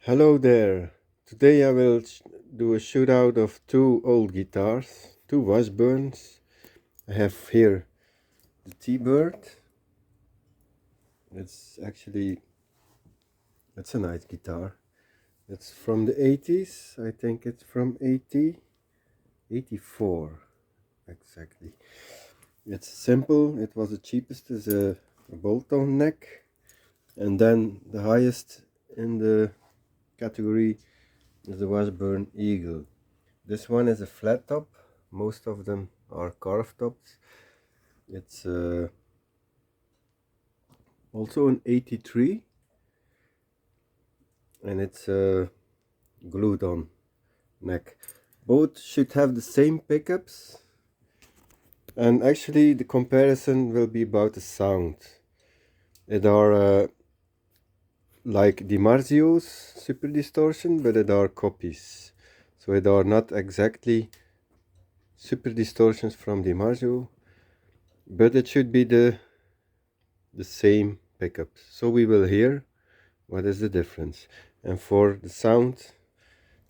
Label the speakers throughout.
Speaker 1: Hello there. Today I will do a shootout of two old guitars, two washburns. I have here the T-Bird. It's a nice guitar. It's from the 80s. I think it's from 84 exactly. It's simple. It was the cheapest is a bolt-on neck, and then the highest in the category is the Washburn Eagle. This one is a flat top. Most of them are carved tops. It's also an 83, and it's glued on neck. Both should have the same pickups, and actually the comparison will be about the sound. It are like DiMarzio's Super Distortion, but it are copies. So it are not exactly Super Distortions from DiMarzio, but it should be the same pickups. So we will hear what is the difference. And for the sound,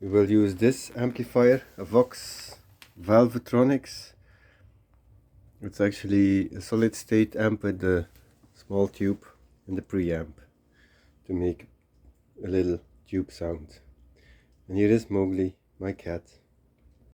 Speaker 1: we will use this amplifier, a Vox Valvetronics. It's actually a solid state amp with a small tube in the preamp to make a little tube sound. And here is Mowgli, my cat.